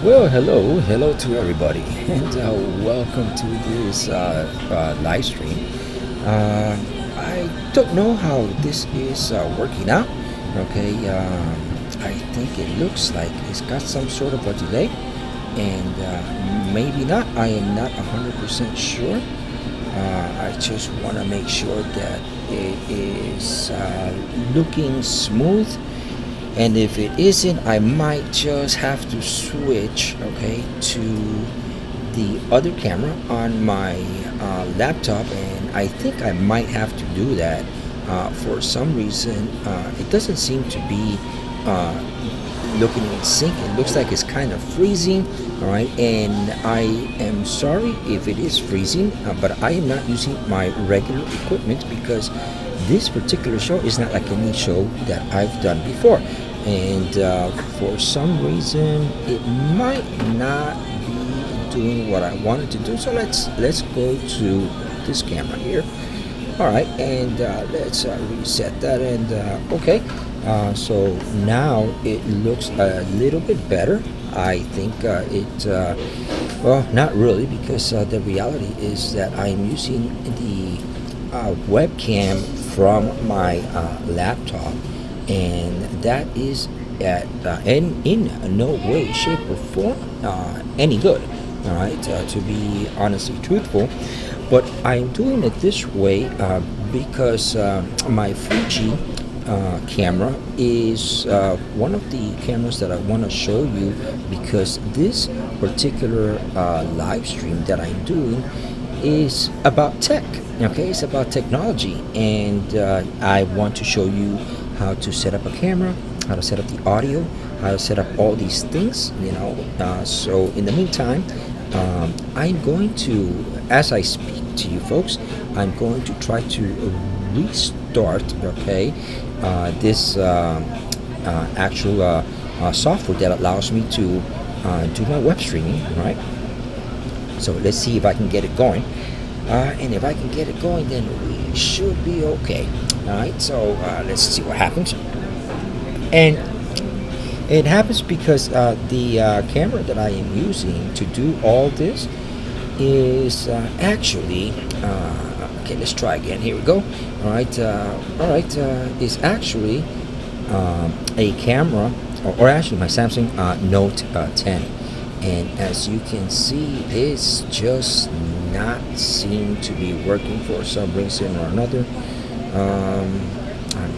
Hello to everybody, and welcome to this live stream. I don't know how this is working out. Okay, I think it looks like it's got some sort of a delay, and maybe not. I am not 100% sure. I just want to make sure that it is looking smooth, and if it isn't, I might just have to switch, okay, to the other camera on my laptop, and I think I might have to do that. For some reason, it doesn't seem to be looking in sync. It looks like it's kind of freezing, all right, and I am sorry if it is freezing, but I am not using my regular equipment because this particular show is not like any show that I've done before, and for some reason it might not be doing what I wanted to do. So let's go to this camera here. All right, and let's reset that, and okay. So now it looks a little bit better. I think well, not really, because the reality is that I'm using the webcam from my laptop, and that is in no way, shape, or form any good. All right, to be honestly truthful, but I'm doing it this way because my Fuji camera is one of the cameras that I want to show you, because this particular live stream that I'm doing is about tech. Okay, it's about technology, and I want to show you how to set up a camera, how to set up the audio, how to set up all these things. So in the meantime, I'm going to, as I speak to you folks, I'm going to try to restart, okay, this actual software that allows me to do my web streaming, right? So let's see if I can get it going, and if I can get it going, then we should be okay. All right, so let's see what happens. And it happens because the camera that I am using to do all this is actually okay. Let's try again. Here we go. All right, is actually a camera, or actually my Samsung Note 10, and as you can see, it's just not seem to be working for some reason or another. I'm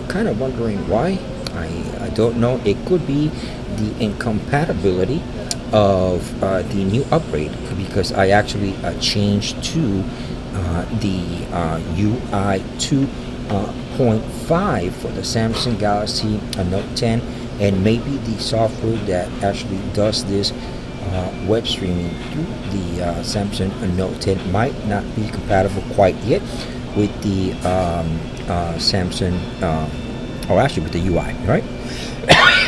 kind of wondering why. I don't know. It could be the incompatibility of the new upgrade, because I actually changed to the UI 2.5 for the Samsung Galaxy Note 10, and maybe the software that actually does this web streaming through the Samsung Note 10 might not be compatible quite yet with the Samsung, or actually with the UI, right?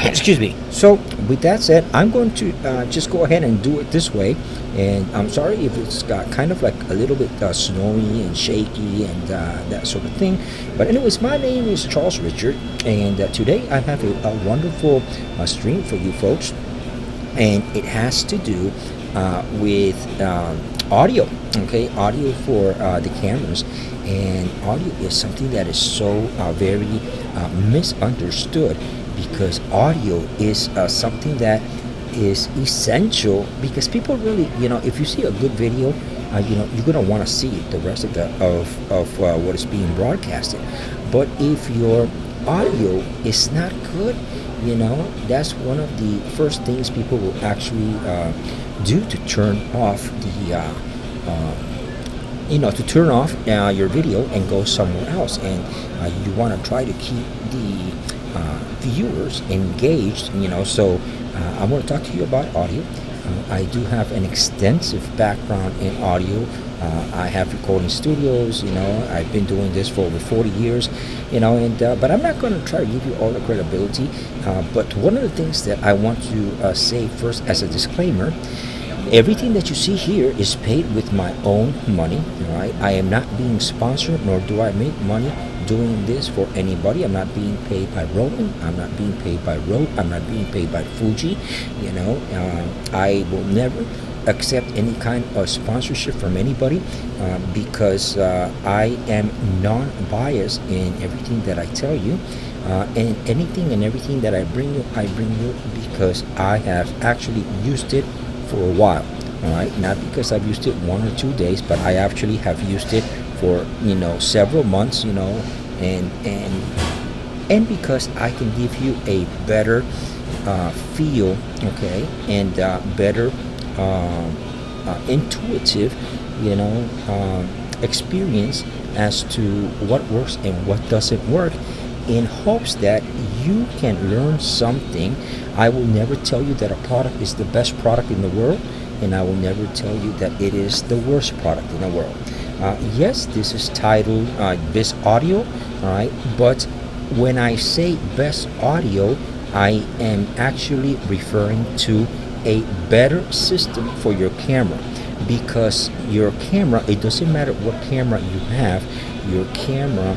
Excuse me. So with that said, I'm going to just go ahead and do it this way, and I'm sorry if it's got kind of like a little bit snowy and shaky and that sort of thing. But anyways, my name is Charles Richard, and today I have a wonderful stream for you folks, and it has to do with audio. Okay, audio for the cameras, and audio is something that is so very misunderstood, because audio is something that is essential, because people really, if you see a good video, you're gonna want to see the rest of what is being broadcasted. But if your audio is not good, that's one of the first things people will actually do to turn off your video and go somewhere else. And you want to try to keep the viewers engaged. So I want to talk to you about audio. I do have an extensive background in audio. I have recording studios. I've been doing this for over 40 years. And but I'm not going to try to give you all the credibility. But one of the things that I want to say first as a disclaimer: everything that you see here is paid with my own money. Right? I am not being sponsored, nor do I make money doing this for anybody. I'm not being paid by Roland. I'm not being paid by Rode. I'm not being paid by Fuji. I will never accept any kind of sponsorship from anybody because I am non-biased in everything that I tell you. And anything and everything that I bring you because I have actually used it for a while. All right, not because I've used it 1 or 2 days, but I actually have used it for several months. And because I can give you a better feel, okay, and better intuitive, experience as to what works and what doesn't work, in hopes that you can learn something. I will never tell you that a product is the best product in the world, and I will never tell you that it is the worst product in the world. Yes, this is titled Best Audio, all right, but when I say best audio, I am actually referring to a better system for your camera, because your camera, it doesn't matter what camera you have, your camera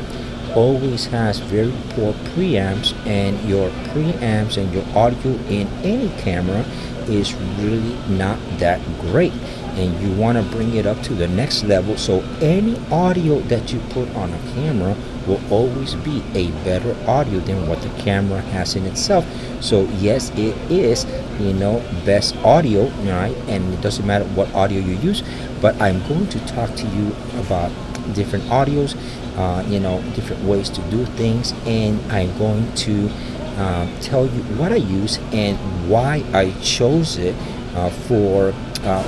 always has very poor preamps, and your preamps and your audio in any camera is really not that great, and you want to bring it up to the next level. So any audio that you put on a camera will always be a better audio than what the camera has in itself. So yes, it is best audio, right? And it doesn't matter what audio you use, but I'm going to talk to you about different audios, different ways to do things, and I'm going to tell you what I use and why I chose it for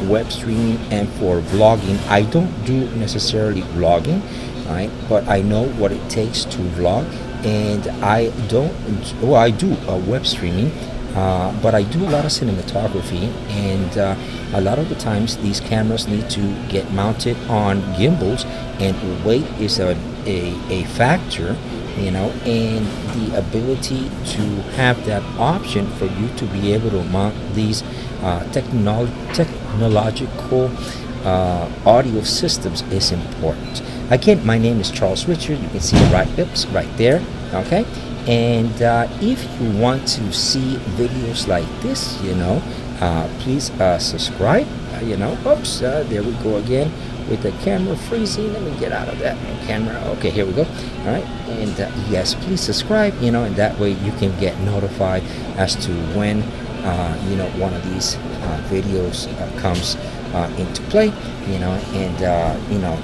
web streaming and for vlogging. I don't do necessarily vlogging, right? But I know what it takes to vlog, and I do web streaming, but I do a lot of cinematography, and a lot of the times these cameras need to get mounted on gimbals, and weight is a factor, and the ability to have that option for you to be able to mount these technological audio systems is important. Again, my name is Charles Richard. You can see the right there, okay? And if you want to see videos like this, please subscribe. Oops, there we go again with the camera freezing. Let me get out of that camera. Okay, here we go. All right, and yes, please subscribe. And that way you can get notified as to when one of these videos comes into play. And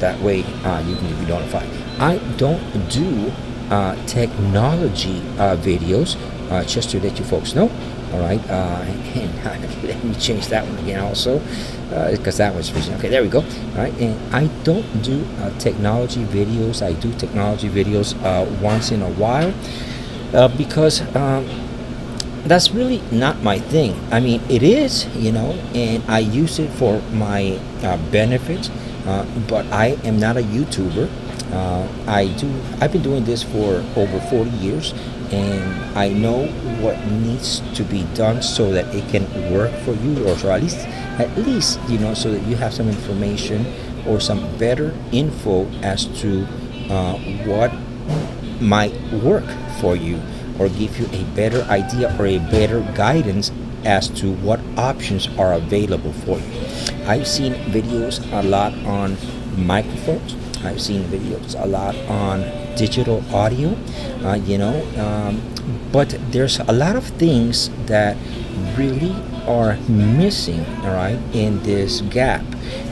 that way you can be notified. I don't do technology videos, just to let you folks know. All right, and let me change that one again also, because that was freezing. Okay, there we go. All right, and I don't do technology videos. I do technology videos once in a while, because that's really not my thing. I mean, it is, and I use it for my benefit, but I am not a YouTuber. I've been doing this for over 40 years, and I know what needs to be done so that it can work for you, or so at least so that you have some information or some better info as to what might work for you, or give you a better idea or a better guidance as to what options are available for you. I've seen videos a lot on microphones. I've seen videos a lot on digital audio, but there's a lot of things that really are missing, all right, in this gap,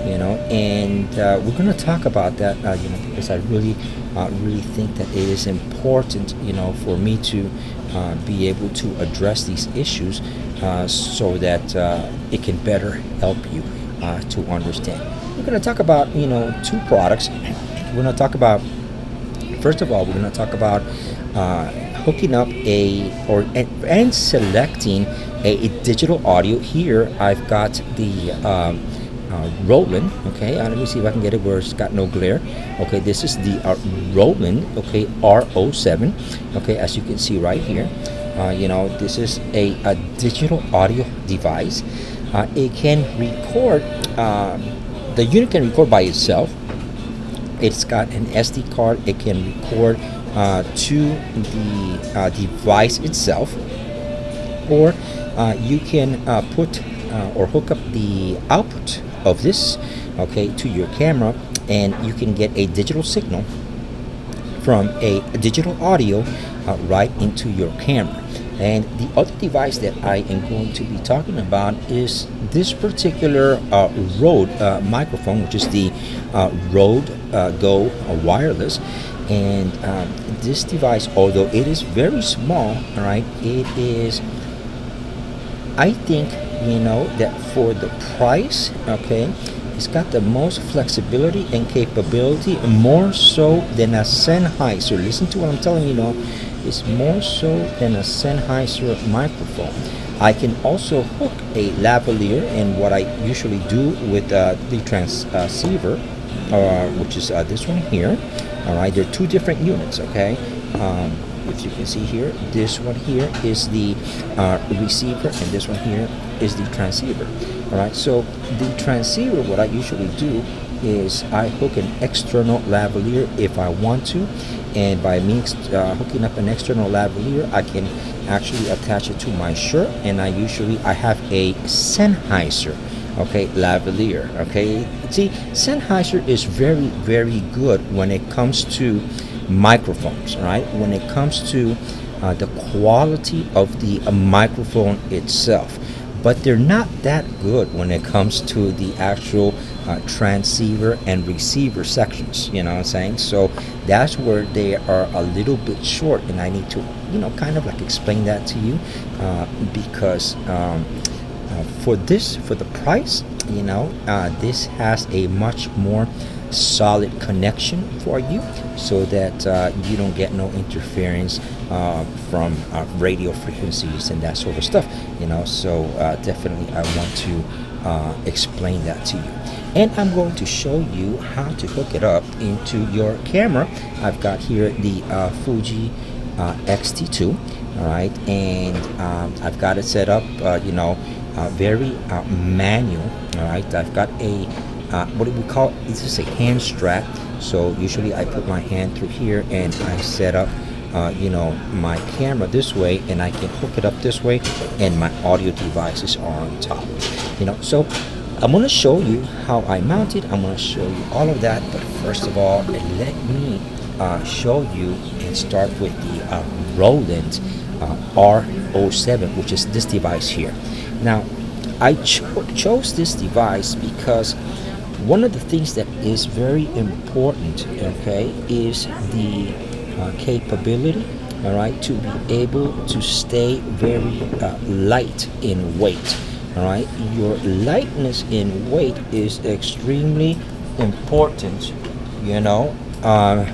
and we're going to talk about that, because I really think that it is important, for me to be able to address these issues, so that it can better help you to understand. We're going to talk about, two products. We're going to talk about, first of all, we're going to talk about hooking up and selecting a digital audio. Here I've got the Roland. Okay, let me see if I can get it where it's got no glare. Okay, this is the Roland. Okay, R-07. Okay, as you can see right here, this is a digital audio device. It can record. The unit can record by itself. It's got an SD card. It can record to the device itself, or you can put or hook up the output of this, okay, to your camera, and you can get a digital signal from a digital audio right into your camera. And the other device that I am going to be talking about is this particular Rode microphone, which is the Rode Go wireless. And this device, although it is very small, all right, it is, I think, that for the price, okay, it's got the most flexibility and capability, more so than a Sennheiser. Listen to what I'm telling you, it's more so than a Sennheiser microphone. I can also hook a lavalier, and what I usually do with the transceiver, which is this one here. All right, there are two different units, okay? If you can see here, this one here is the receiver, and this one here is the transceiver. All right, so the transceiver, what I usually do is I hook an external lavalier if I want to, and by me hooking up an external lavalier, I can actually attach it to my shirt, and I have a Sennheiser, okay, lavalier. Okay, see, Sennheiser is very, very good when it comes to microphones, right? When it comes to the quality of the microphone itself, but they're not that good when it comes to the actual transceiver and receiver sections, you know what I'm saying? So that's where they are a little bit short, and I need to, kind of like explain that to you, because for the price, this has a much more solid connection for you, so that you don't get no interference from radio frequencies and that sort of stuff, so definitely I want to explain that to you, and I'm going to show you how to hook it up into your camera. I've got here the Fuji X-T2, all right, and I've got it set up very manual. All right, I've got a what do we call it? This is a hand strap. So usually I put my hand through here and I set up my camera this way, and I can hook it up this way, and my audio devices are on top. So I'm going to show you how I mount it. I'm going to show you all of that, but first of all, let me show you and start with the Roland R-07, which is this device here. Now, I chose this device because one of the things that is very important, okay, is the capability, all right, to be able to stay very light in weight. All right, your lightness in weight is extremely important.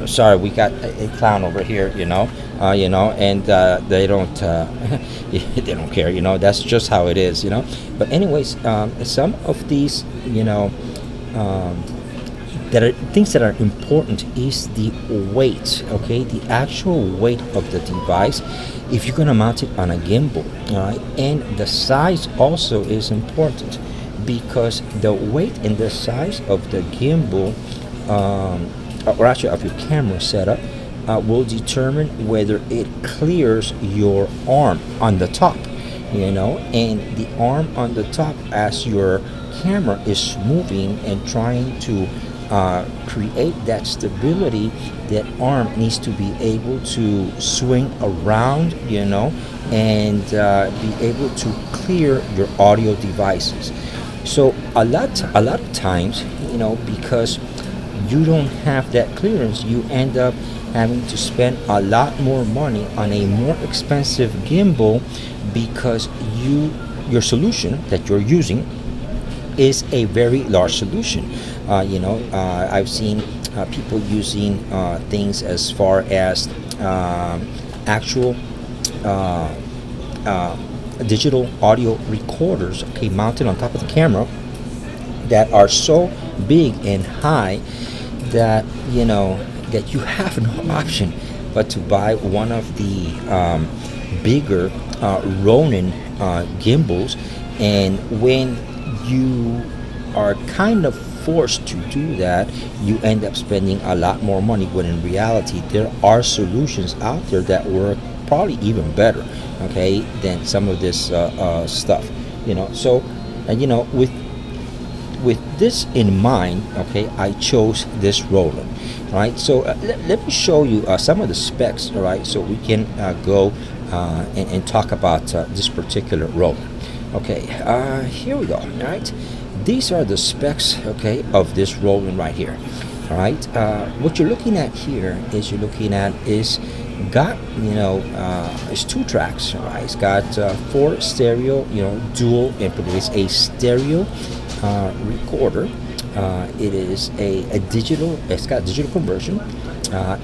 Sorry, we got a clown over here. And they don't they don't care. That's just how it is. But anyways, some of these, that are things that are important is the weight, okay, the actual weight of the device if you're going to mount it on a gimbal, all right, and the size also is important, because the weight and the size of the gimbal, or actually of your camera setup, will determine whether it clears your arm on the top, and the arm on the top, as your camera is moving and trying to create that stability, that arm needs to be able to swing around, and be able to clear your audio devices. So a lot of times, because you don't have that clearance, you end up having to spend a lot more money on a more expensive gimbal, because your solution that you're using is a very large solution. I've seen people using things as far as actual digital audio recorders, okay, mounted on top of the camera, that are so big and high that that you have no option but to buy one of the bigger Roland gimbals. And when you are kind of forced to do that, you end up spending a lot more money, when in reality there are solutions out there that work probably even better, okay, than some of this stuff, so with this in mind, okay, I chose this Roland. All right, so let me show you some of the specs. All right, so we can go and talk about this particular Roland. Okay, here we go. All right, these are the specs, okay, of this Roland right here. All right, what you're looking at here is got it's 2 tracks. All right, it's got 4 stereo, dual input. It's a stereo recorder. It is a digital. It's got digital conversion.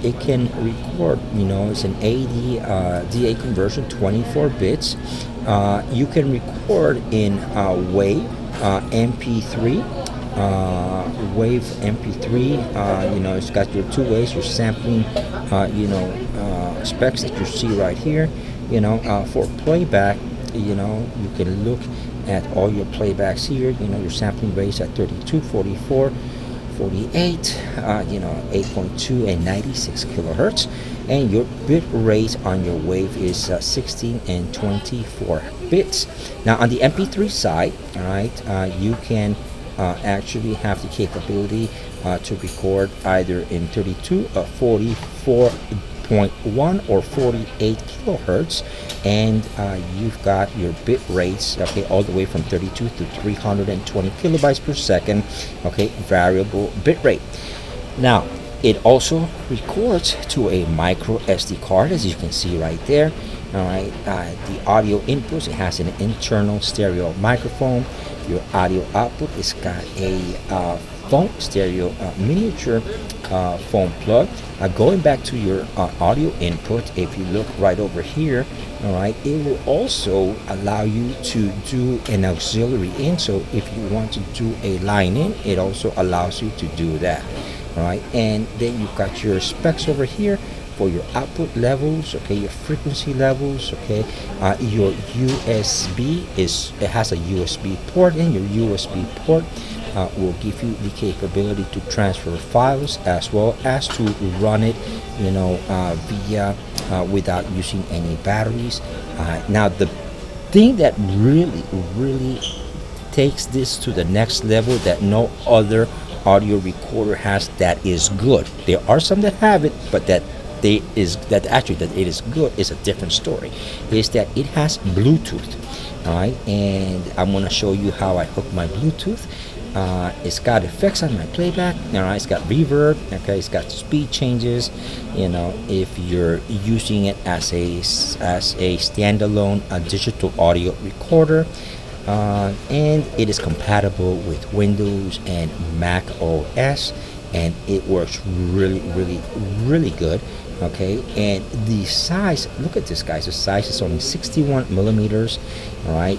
It can record. It's an AD DA conversion, 24 bits. You can record in WAV MP3. WAV MP3. It's got your 2 ways. Your sampling. Specs that you see right here. For playback. You can look at all your playbacks here. Your sampling rates at 32, 44, 48, 8.2 and 96 kilohertz, and your bit rate on your wave is 16 and 24 bits. Now on the MP3 side, all right, you can actually have the capability to record either in 32, 44.1 or 48 kilohertz, and you've got your bit rates, okay, all the way from 32 to 320 kilobytes per second, okay, variable bit rate. Now it also records to a micro SD card, as you can see right there. All right, the audio inputs, it has an internal stereo microphone. Your audio output, it's got a phone stereo miniature phone plug. Going back to your audio input, if you look right over here, all right, it will also allow you to do an auxiliary in. So if you want to do a line in, it also allows you to do that. All right, and then you've got your specs over here for your output levels, okay, your frequency levels, okay, your USB it has a USB port, and your USB port will give you the capability to transfer files as well as to run it, via without using any batteries. Now the thing that really takes this to the next level that no other audio recorder has that is good. There are some that have it, but that it is good is a different story. Is that it has Bluetooth. All right, and I'm going to show you how I hook my Bluetooth. It's got effects on my playback. All right, it's got reverb. Okay, it's got speed changes. If you're using it as a standalone digital audio recorder, and it is compatible with Windows and Mac OS, and it works really good. Okay, and the size, look at this, guys. The size is only 61 millimeters, all right,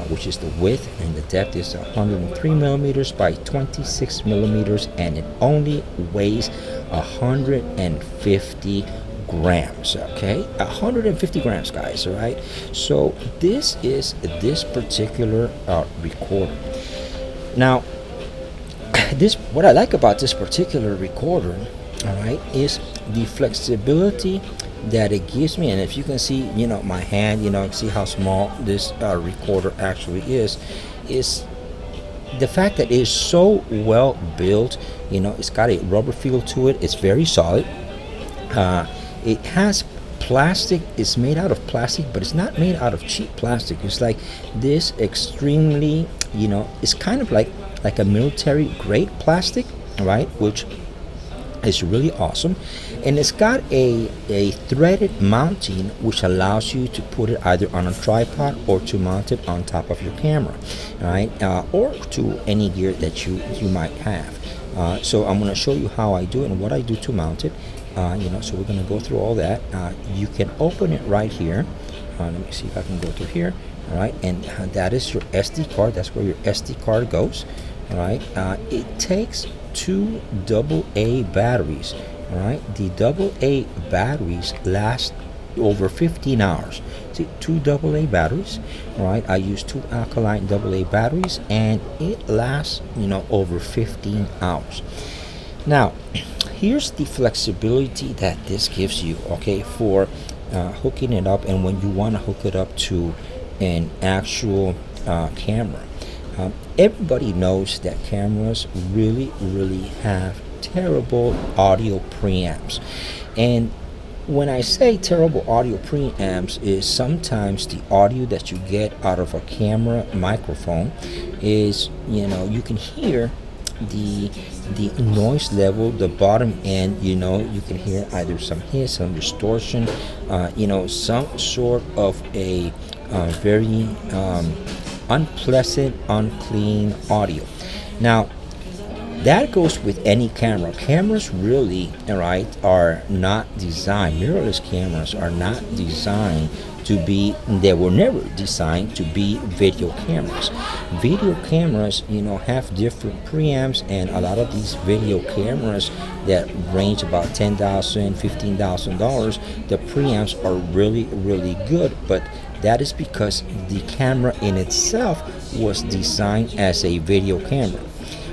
which is the width, and the depth is 103 millimeters by 26 millimeters, and it only weighs 150 grams. Okay, 150 grams, guys. All right, so this is this particular recorder. Now, what I like about this particular recorder, all right, is the flexibility that it gives me. And if you can see, my hand, see how small this recorder actually is the fact that it is so well built. It's got a rubber feel to it. It's very solid. It has plastic. It's made out of plastic, but it's not made out of cheap plastic. It's like this extremely, it's kind of like a military grade plastic, right, which is really awesome. And it's got a threaded mounting, which allows you to put it either on a tripod or to mount it on top of your camera, right, or to any gear that you might have. So I'm going to show you how I do it and what I do to mount it. So we're going to go through all that. You can open it right here. Let me see if I can go through here. All right, and that is your SD card. That's where your SD card goes. All right, it takes 2 AA batteries. All right, the AA batteries last over 15 hours. two AA batteries. All right, I use two alkaline AA batteries, and it lasts, over 15 hours. Now, here's the flexibility that this gives you, okay, for hooking it up, and when you want to hook it up to an actual camera. Everybody knows that cameras really have terrible audio preamps. And when I say terrible audio preamps, is sometimes the audio that you get out of a camera microphone is, you can hear the noise level, the bottom end, you can hear either some hiss, some distortion, some sort of a very unpleasant, unclean audio. Now, that goes with any camera. Cameras really, are not designed, mirrorless cameras are not designed to be, they were never designed to be video cameras. Video cameras, have different preamps, and a lot of these video cameras that range about $10,000, $15,000, the preamps are really good, but that is because the camera in itself was designed as a video camera.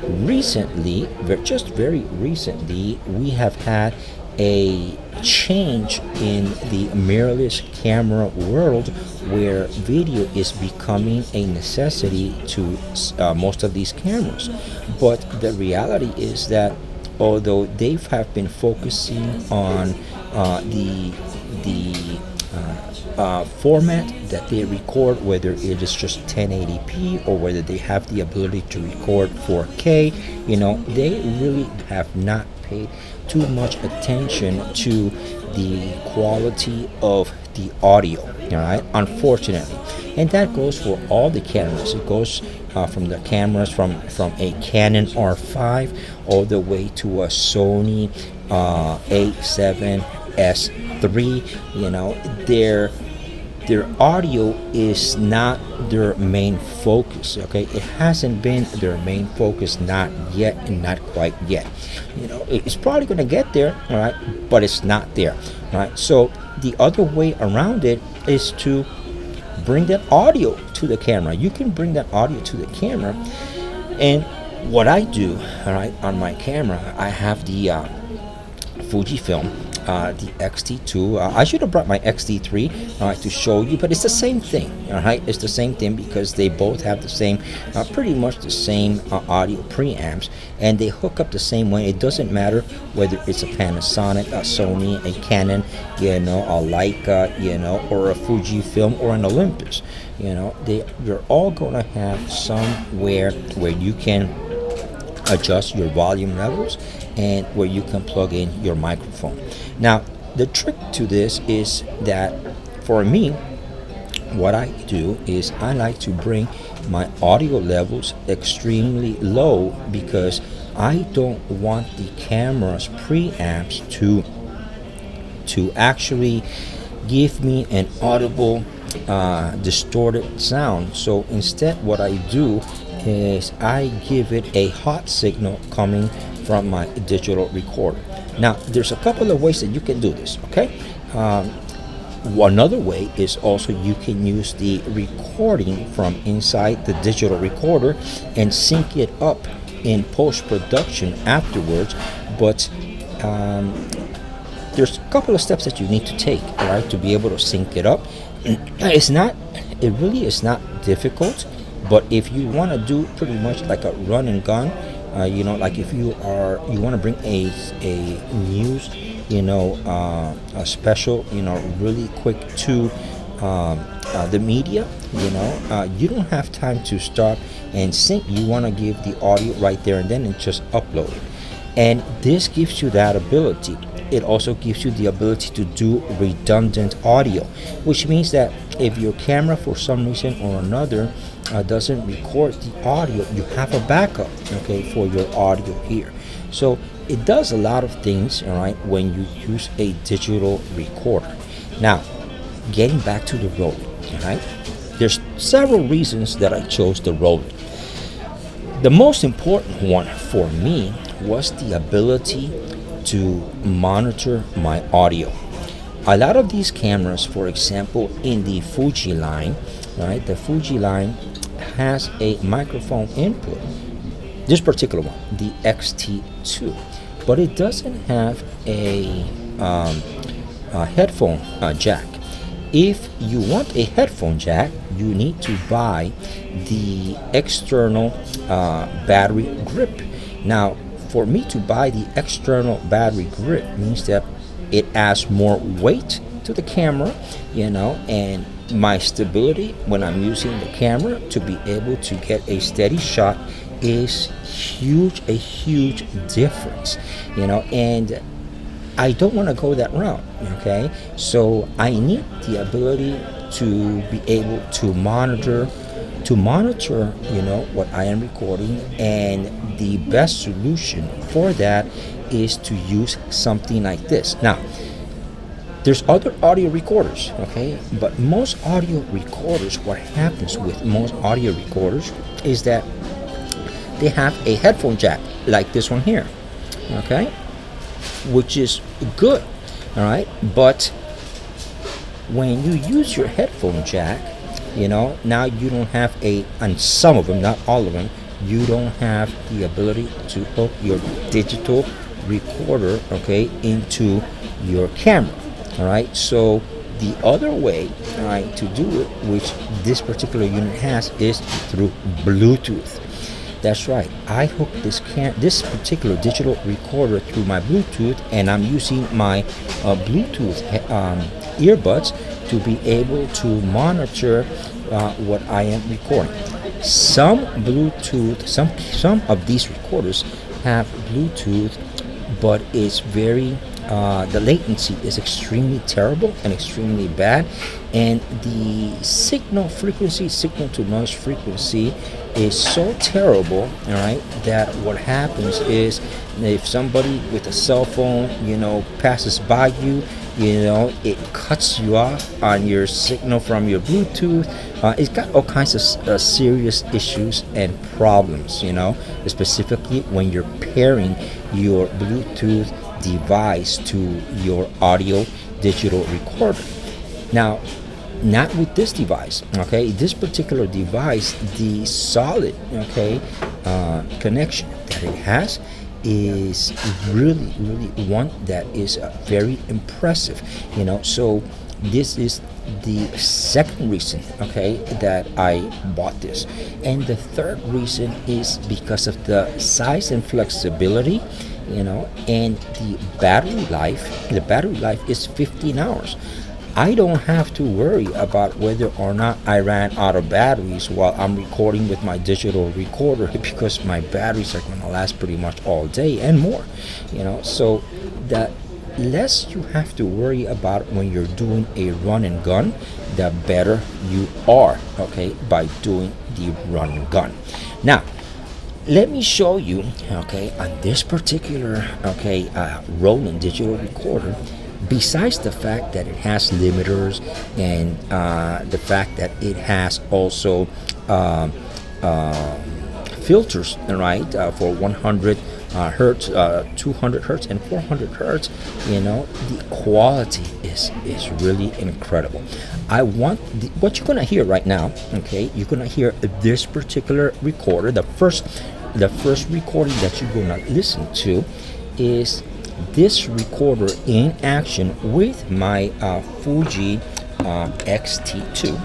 Recently, just very recently, we have had a change in the mirrorless camera world where video is becoming a necessity to most of these cameras. But the reality is that although they have been focusing on the format that they record, whether it is just 1080p or whether they have the ability to record 4K, they really have not paid too much attention to the quality of the audio, all right, unfortunately. And that goes for all the cameras. It goes from the cameras from a Canon R5 all the way to a Sony A7S3. Their audio is not their main focus, okay? It hasn't been their main focus, not yet, and not quite yet. It's probably going to get there, all right, but it's not there, all right? So the other way around it is to bring that audio to the camera. You can bring that audio to the camera, and what I do, all right, on my camera, I have the Fujifilm, the X-T2. I should have brought my X-T3 to show you, but it's the same thing, all right? It's the same thing because they both have the same, pretty much the same audio preamps, and they hook up the same way. It doesn't matter whether it's a Panasonic, a Sony, a Canon, a Leica, or a Fujifilm or an Olympus. You're all gonna have somewhere where you can adjust your volume levels and where you can plug in your microphone. Now, the trick to this is that for me, what I do is I like to bring my audio levels extremely low because I don't want the camera's preamps to actually give me an audible distorted sound. So instead what I do is I give it a hot signal coming from my digital recorder. Now, there's a couple of ways that you can do this, okay? Another way is also you can use the recording from inside the digital recorder and sync it up in post-production afterwards, but there's a couple of steps that you need to take, all right, to be able to sync it up. It really is not difficult, but if you want to do pretty much like a run and gun, like if you want to bring a news, a special, really quick to the media, you don't have time to stop and sync. You want to give the audio right there and then and just upload it. And this gives you that ability. It also gives you the ability to do redundant audio, which means that if your camera for some reason or another doesn't record the audio, you have a backup, okay, for your audio here. So it does a lot of things, all right, when you use a digital recorder. Now, getting back to the Roland, all right, there's several reasons that I chose the Roland. The most important one for me was the ability to monitor my audio. a lot of these cameras, for example, in the Fuji line, right? The Fuji line has a microphone input. This particular one, the XT2, but it doesn't have a headphone jack. If you want a headphone jack, you need to buy the external battery grip. Now, for me to buy the external battery grip means that it adds more weight to the camera, and my stability when I'm using the camera to be able to get a steady shot is a huge difference, and I don't want to go that route, okay? So I need the ability to be able to monitor, what I am recording, and the best solution for that is to use something like this. Now, there's other audio recorders, okay? But most audio recorders, what happens with most audio recorders is that they have a headphone jack like this one here, okay? Which is good, all right? But when you use your headphone jack, now you don't have on some of them, not all of them, you don't have the ability to hook your digital recorder, okay, into your camera, all right? So the other way, all right, to do it, which this particular unit has, is through Bluetooth. That's right. I hook this particular digital recorder through my Bluetooth, and I'm using my Bluetooth earbuds to be able to monitor what I am recording. Some of these recorders have Bluetooth, but it's very the latency is extremely terrible and extremely bad, and the signal to noise frequency is so terrible, all right, that what happens is if somebody with a cell phone, passes by you, it cuts you off on your signal from your Bluetooth. It's got all kinds of serious issues and problems, specifically when you're pairing your Bluetooth device to your audio digital recorder. Now, not with this device, okay? This particular device, the solid, connection that it has is really one that is very impressive, So this is the second reason, okay, that I bought this. And the third reason is because of the size and flexibility, and the battery life. The battery life is 15 hours. I don't have to worry about whether or not I ran out of batteries while I'm recording with my digital recorder, because my batteries are going to last pretty much all day and more, So the less you have to worry about when you're doing a run and gun, the better you are, okay, by doing the run and gun. Now, let me show you, okay, on this particular, Roland digital recorder, besides the fact that it has limiters and the fact that it has also filters, right, for 100 hertz, 200 hertz, and 400 hertz, the quality is really incredible. What you're gonna hear right now, okay, you're gonna hear this particular recorder. The first recording that you're gonna listen to is this recorder in action with my Fuji XT2,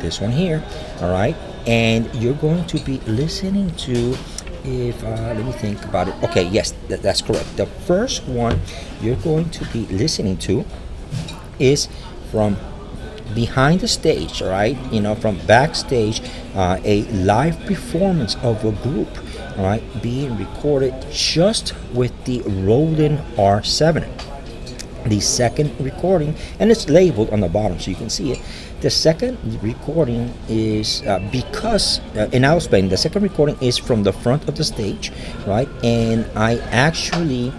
this one here, all right? And you're going to be listening to, let me think about it. Okay, yes, that's correct. The first one you're going to be listening to is from behind the stage, all right? From backstage, a live performance of a group, all right, being recorded just with the Roland R-07. The second recording, and it's labeled on the bottom so you can see it. The second recording is and I'll explain. The second recording is from the front of the stage, right? And I actually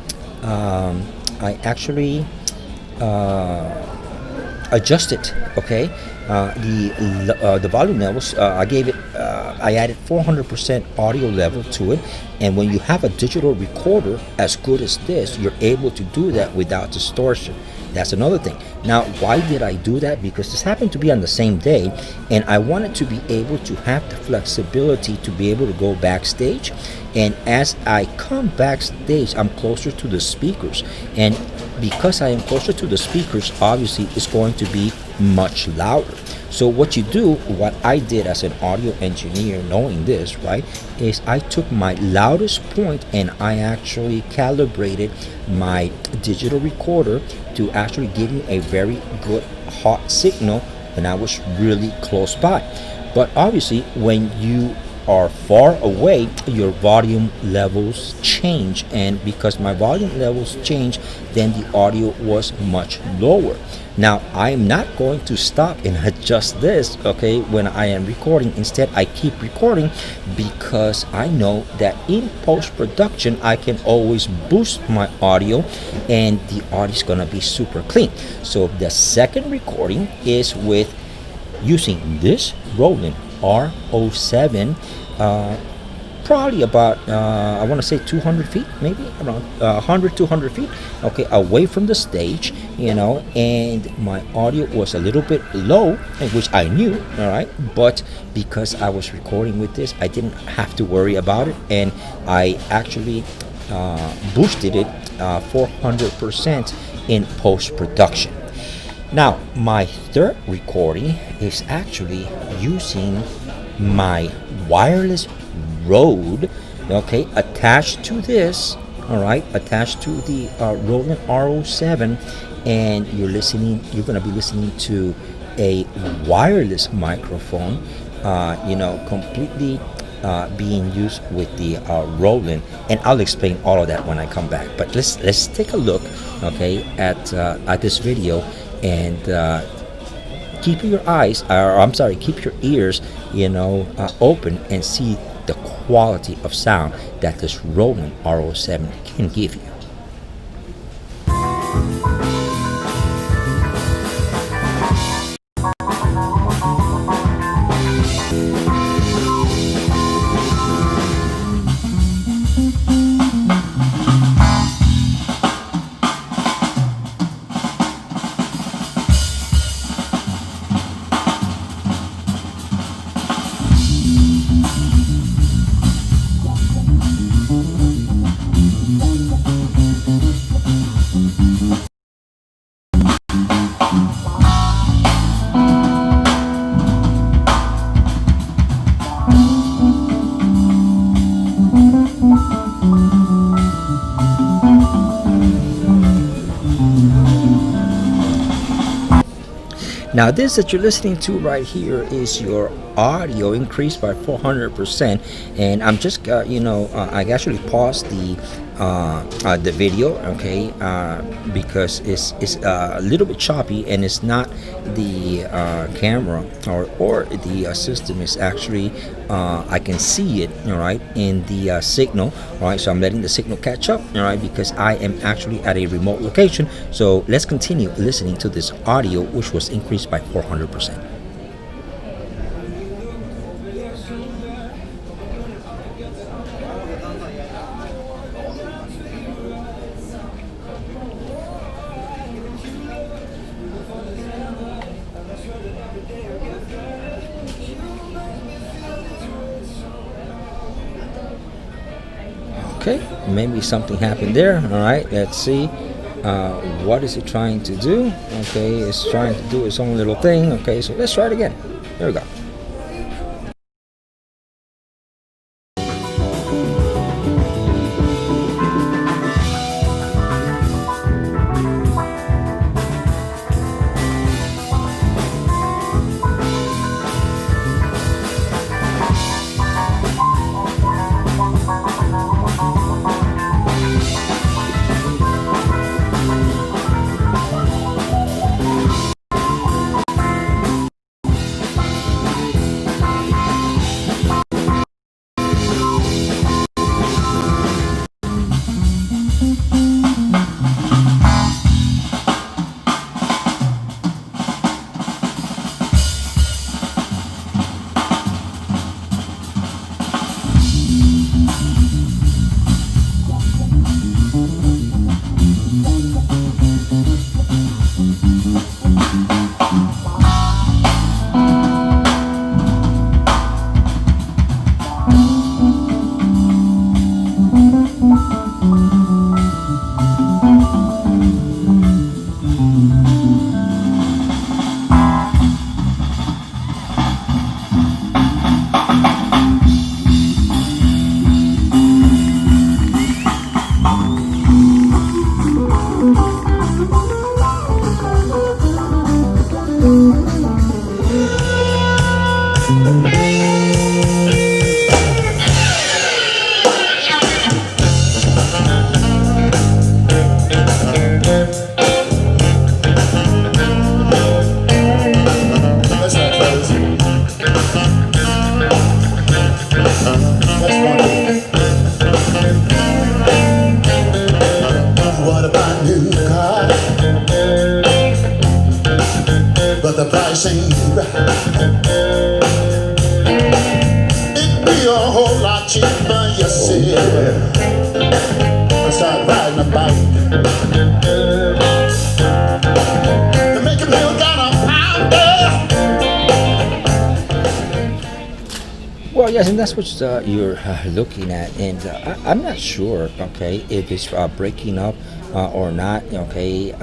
adjusted, okay, the volume levels. I added 400% audio level to it, and when you have a digital recorder as good as this, you're able to do that without distortion. That's another thing. Now, why did I do that? Because this happened to be on the same day, and I wanted to be able to have the flexibility to be able to go backstage. And as I come backstage, I'm closer to the speakers, and because I am closer to the speakers, obviously it's going to be much louder. So what you do, what I did as an audio engineer, knowing this, right, is I took my loudest point and I actually calibrated my digital recorder to actually give me a very good hot signal when I was really close by. But obviously, when you are far away, your volume levels change, and because my volume levels change, then the audio was much lower. Now, I am not going to stop and adjust this, okay, when I am recording. Instead, I keep recording because I know that in post-production I can always boost my audio and the audio is gonna be super clean. So the second recording is with using this Roland R-07, probably about I want to say 200 feet, maybe around 100 200 feet, okay, away from the stage, and my audio was a little bit low, which I knew, all right, but because I was recording with this, I didn't have to worry about it, and I actually boosted it 400% in post-production. Now, my third recording is actually using my wireless Rode, okay, attached to this, all right, attached to the Roland R-07, and you're going to be listening to a wireless microphone, completely being used with the Roland, and I'll explain all of that when I come back. But let's take a look, okay, at this video, and keep your ears, open and see the quality of sound that this Roland R-07 can give you. Now, this that you're listening to right here is your audio increased by 400%, and I'm just, I actually paused the video, okay, because it's a little bit choppy, and it's not the camera or the system is actually, I can see it, all right, in the signal, all right, so I'm letting the signal catch up, all right, because I am actually at a remote location. So let's continue listening to this audio, which was increased by 400%. Okay, maybe something happened there. All right, let's see. What is it trying to do? Okay, it's trying to do its own little thing. Okay, so let's try it again. There we go. the price ain't right. It'd be a whole lot cheaper, yes it. I start riding a bike to make a meal down a pounder. Well, yes, and that's what you're looking at, and I'm not sure, okay, if it's breaking up or not, okay.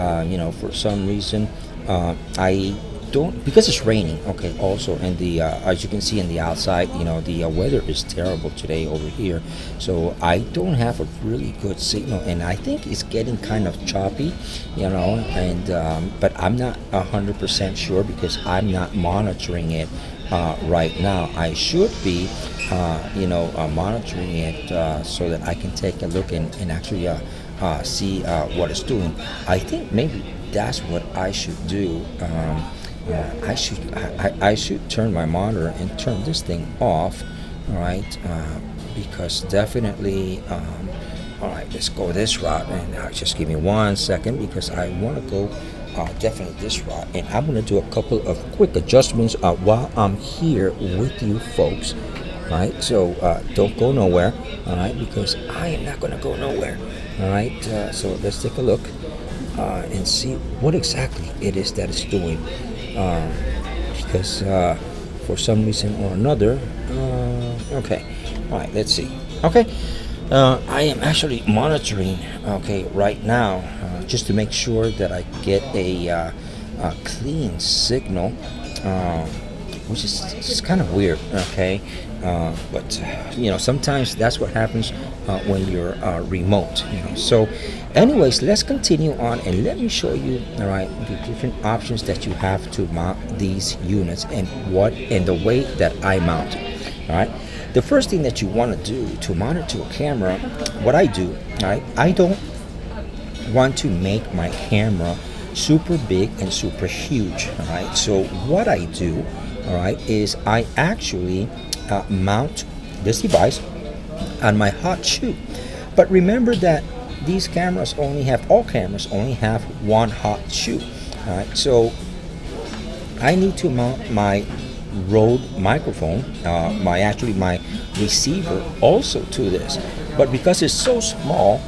For some reason, I don't, because it's raining, okay. Also, and the as you can see on the outside, the weather is terrible today over here, so I don't have a really good signal, and I think it's getting kind of choppy, and but I'm not 100% sure because I'm not monitoring it. Right now, I should be, monitoring it so that I can take a look and actually see what it's doing. I think maybe that's what I should do. I should turn my monitor and turn this thing off. All right, because definitely. All right, let's go this route, and just give me 1 second because I want to go. Definitely this route, and I'm going to do a couple of quick adjustments while I'm here with you folks. All right, so don't go nowhere, all right, because I am not going to go nowhere. All right, so let's take a look and see what exactly it is that it's doing, because for some reason or another, okay, all right, let's see. Okay, I am actually monitoring, okay, right now, just to make sure that I get a clean signal, which is kind of weird, okay, but sometimes that's what happens when you're remote, So, anyways, let's continue on and let me show you, all right, the different options that you have to mount these units and the way that I mount it, all right. The first thing that you want to do to monitor a camera, what I do, all right, I don't want to make my camera super big and super huge, all right. So what I do, all right, is I actually mount this device on my hot shoe. But remember that all cameras only have one hot shoe, all right. So I need to mount my Rode microphone, my receiver also to this, but because it's so small,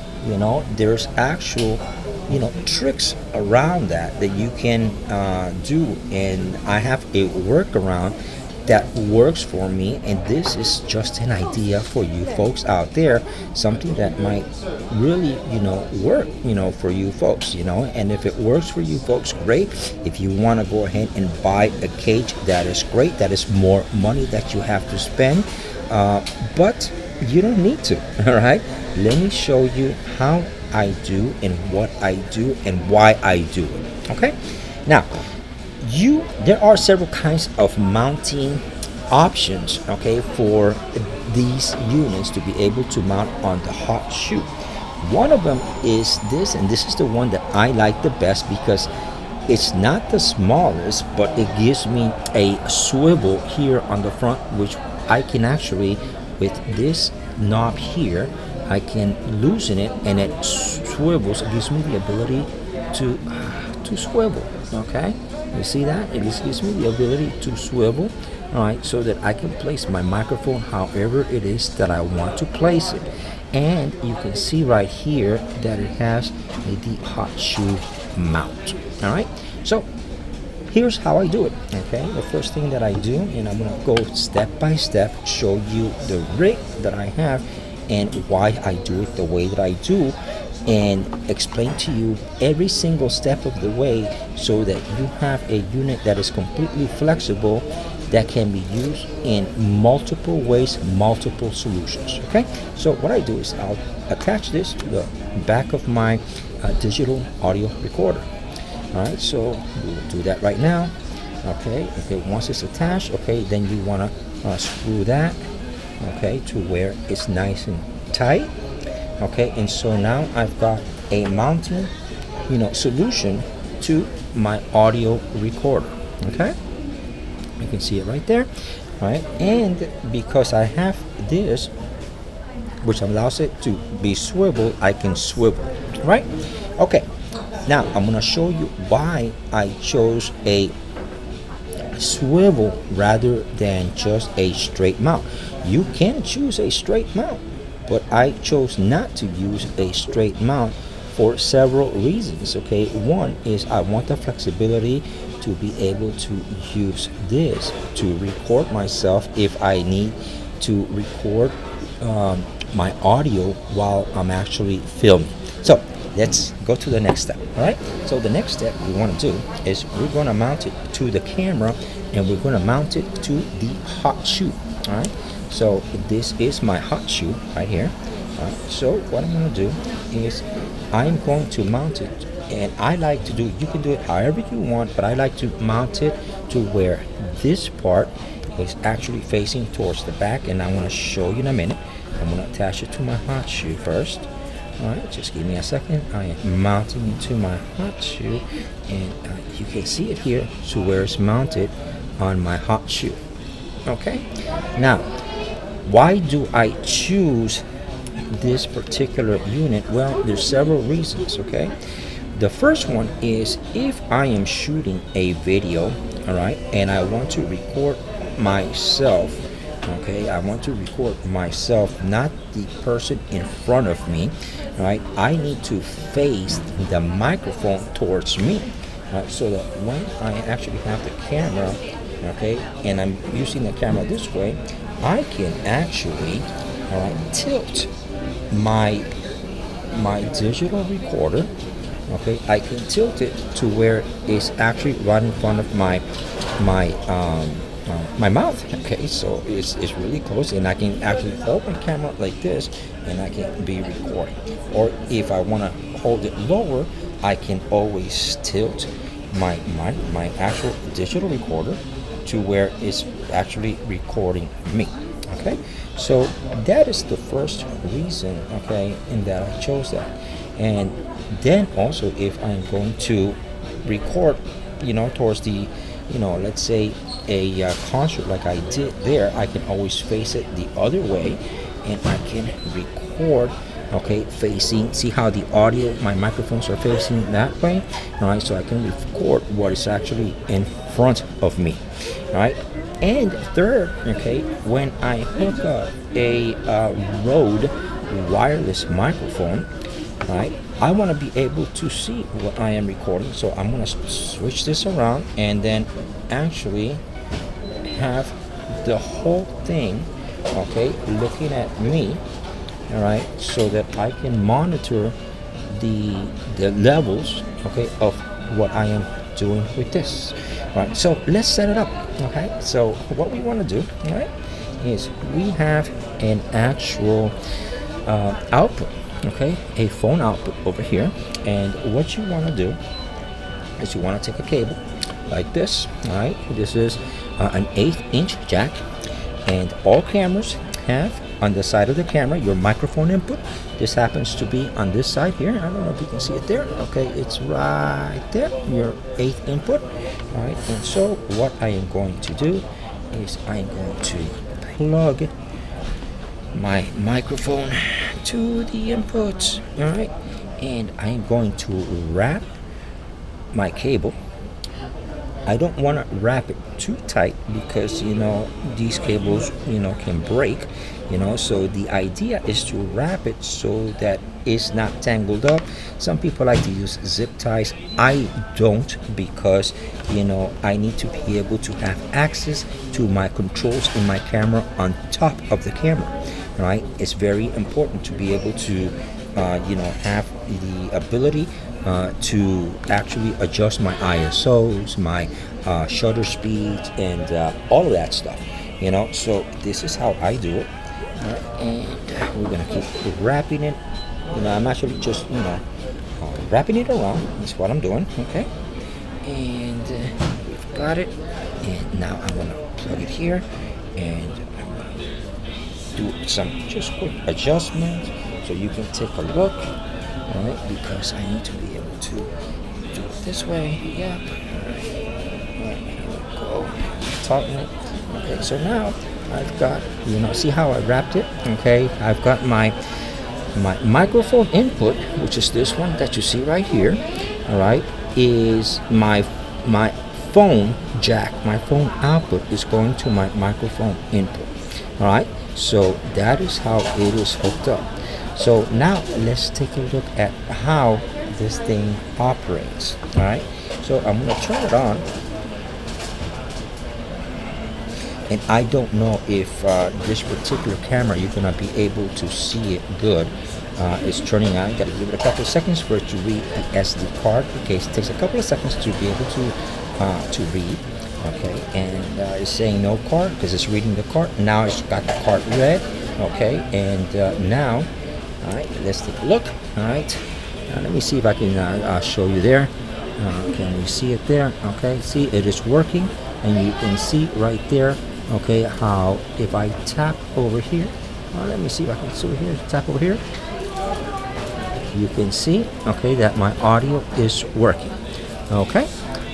there's actual tricks around that you can do, and I have a workaround that works for me, and this is just an idea for you folks out there, something that might really work for you folks, and if it works for you folks, great. If you want to go ahead and buy a cage, that is great. That is more money that you have to spend, but you don't need to. All right, let me show you how I do and what I do and why I do it. Okay, now there are several kinds of mounting options, okay, for these units to be able to mount on the hot shoe. One of them is this, and this is the one that I like the best because it's not the smallest, but it gives me a swivel here on the front, which I can actually, with this knob here, I can loosen it and it swivels. It gives me the ability to swivel, okay. You see that? It just gives me the ability to swivel, all right, so that I can place my microphone however it is that I want to place it. And you can see right here that it has a deep hot shoe mount, all right. So here's how I do it, okay. The first thing that I do, and I'm going to go step by step, show you the rig that I have and why I do it the way that I do, and explain to you every single step of the way so that you have a unit that is completely flexible that can be used in multiple ways, multiple solutions. Okay, so what I do is I'll attach this to the back of my digital audio recorder. All right, so we'll do that right now. Okay, once it's attached, okay, then you want to screw that, okay, to where it's nice and tight. Okay, and so now I've got a mounting, solution to my audio recorder. Okay, you can see it right there. All right, and because I have this, which allows it to be swiveled, I can swivel. Right? Okay. Now I'm gonna show you why I chose a swivel rather than just a straight mount. You can choose a straight mount, but I chose not to use a straight mount for several reasons. Okay, one is I want the flexibility to be able to use this to record myself if I need to record my audio while I'm actually filming. So let's go to the next step. All right, so the next step we want to do is we're going to mount it to the camera, and we're going to mount it to the hot shoe. All right, so this is my hot shoe right here. All right, so what I'm going to do is I'm going to mount it, and I like to do, you can do it however you want, but I like to mount it to where this part is actually facing towards the back, and I want to show you in a minute. I'm going to attach it to my hot shoe first. All right, just give me a second. I am mounting it to my hot shoe, and you can see it here to where it's mounted on my hot shoe. Okay, now why do I choose this particular unit? Well, there's several reasons. Okay, the first one is if I am shooting a video, all right, and I want to record myself. Okay, I want to record myself, not the person in front of me. Right, I need to face the microphone towards me, right, so that when I actually have the camera, okay, and I'm using the camera this way, I can actually, all right, tilt my digital recorder. Okay, I can tilt it to where it's actually right in front of my mouth. Okay, so it's really close, and I can actually hold my camera like this, and I can be recording. Or if I want to hold it lower, I can always tilt my actual digital recorder to where it's actually recording me. Okay, so that is the first reason, okay, and that I chose that. And then also, if I'm going to record, towards the, let's say a concert like I did there, I can always face it the other way, and I can record, okay, facing, see how the audio, my microphones are facing that way, all right, so I can record what is actually in front of me, all right. And third, okay, when I hook up a Rode wireless microphone, all right, I want to be able to see what I am recording, so I'm going to switch this around and then actually have the whole thing, okay, looking at me, all right, so that I can monitor the levels, okay, of what I am doing with this. All right, so let's set it up. Okay, so what we want to do, all right, is we have an actual output, okay, a phone output over here, and what you want to do is you want to take a cable like this. All right, this is an 1/8-inch jack, and all cameras have on the side of the camera your microphone input. This happens to be on this side here. I don't know if you can see it there. Okay, it's right there, your 1/8 input. All right, and so what I am going to do is I'm going to plug my microphone to the inputs. All right, and I'm going to wrap my cable. I don't want to wrap it too tight because these cables can break, so the idea is to wrap it so that it's not tangled up. Some people like to use zip ties. I don't, because I need to be able to have access to my controls in my camera on top of the camera. Right, it's very important to be able to have the ability to actually adjust my ISOs, my shutter speeds, and all of that stuff. So this is how I do it. And we're gonna keep wrapping it. I'm actually just wrapping it around. That's what I'm doing. Okay, and we've got it. And now I'm gonna plug it here, and I'm gonna do some just quick adjustments so you can take a look. All right, because I need to be able to do it this way. Yeah. All right, here we go. Tighten it. Okay, so now I've got, see how I wrapped it? Okay, I've got my microphone input, which is this one that you see right here. All right, is my phone jack, my phone output is going to my microphone input. All right, so that is how it is hooked up. So now let's take a look at how this thing operates. All right, so I'm going to turn it on, and I don't know if this particular camera you're going to be able to see it good. It's turning on. You got to give it a couple of seconds for it to read the SD card. Okay, it takes a couple of seconds to be able to read. Okay, and it's saying no card because it's reading the card. Now it's got the card read. Okay, and now, all right, let's take a look. All right, let me see if I can show you there. Can you see it there? Okay, see, it is working, and you can see right there. Okay, how if I tap over here, let me see if I can see here. Tap over here. You can see, okay, that my audio is working. Okay,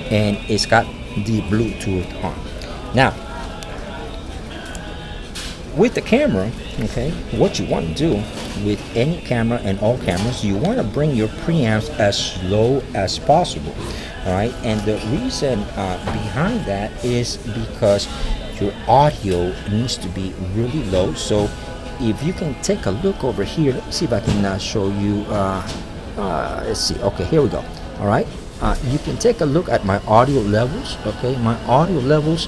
and it's got the Bluetooth on. Now, with the camera, okay, what you want to do with any camera and all cameras, you want to bring your preamps as low as possible. All right, and the reason behind that is because your audio needs to be really low. So if you can take a look over here, let me see if I can show you. Let's see. Okay, here we go. All right. You can take a look at my audio levels. Okay, my audio levels,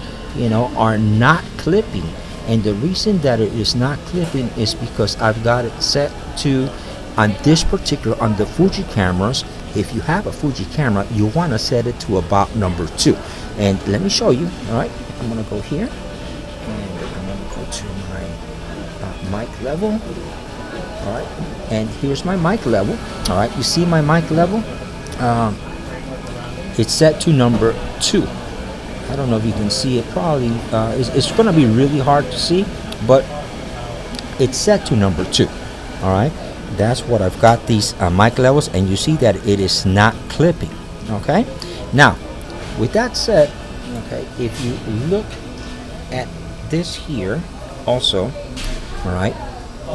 are not clipping, and the reason that it is not clipping is because I've got it set to, on this particular, on the Fuji cameras. If you have a Fuji camera, you want to set it to about number 2. And let me show you. All right, I'm gonna go here, and I'm gonna go to my mic level. All right, and here's my mic level. All right, you see my mic level? It's set to number 2. I don't know if you can see it. Probably it's going to be really hard to see, but it's set to number 2. All right, that's what I've got these mic levels, and you see that it is not clipping. Okay, now with that said, okay, if you look at this here also, all right,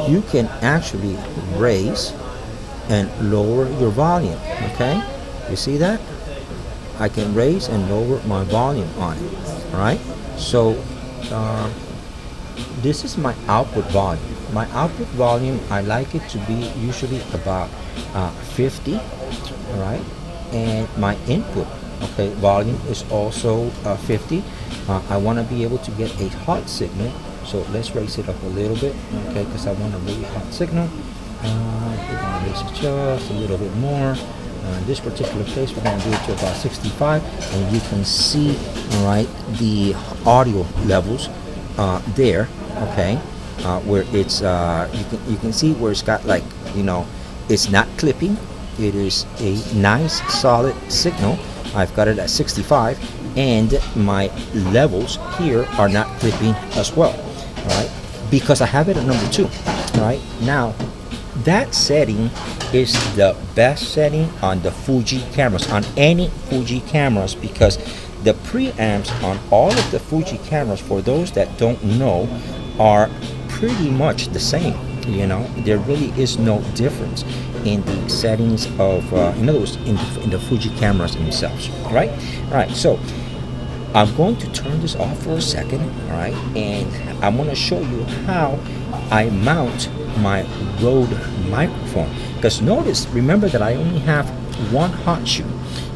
you can actually raise and lower your volume. Okay, you see that? I can raise and lower my volume on it. All right, so this is my output volume. My output volume, I like it to be usually about 50. All right, and my input, okay, volume is also 50. I want to be able to get a hot signal, so let's raise it up a little bit, okay, because I want a really hot signal. We're going to raise it just a little bit more. In this particular case, we're going to do it to about 65, and you can see, all right, the audio levels there, okay, where it's you can see where it's got, like, it's not clipping. It is a nice solid signal. I've got it at 65, and my levels here are not clipping as well. All right, because I have it at number 2. All right, now that setting is the best setting on the Fuji cameras, on any Fuji cameras, because the preamps on all of the Fuji cameras, for those that don't know, are pretty much the same. There really is no difference in the settings of, in other words, in the Fuji cameras themselves. All right, so I'm going to turn this off for a second, all right, and I'm going to show you how I mount my Rode microphone. Because remember that I only have one hot shoe.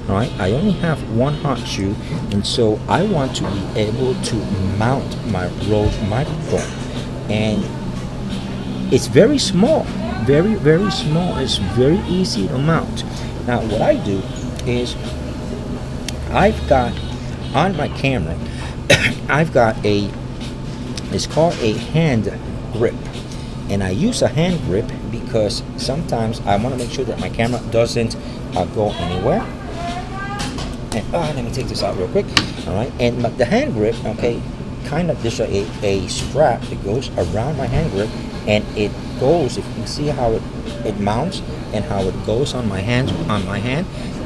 All right, I only have one hot shoe, and so I want to be able to mount my Rode microphone, and it's very small, very, very small. It's very easy to mount. Now what I do is, I've got on my camera I've got it's called a hand grip, and I use a hand grip because sometimes I want to make sure that my camera doesn't go anywhere. And let me take this out real quick. All right, and the hand grip, okay, kind of, there's a strap that goes around my hand grip, and it goes, if you can see how it mounts and how it goes on my hand,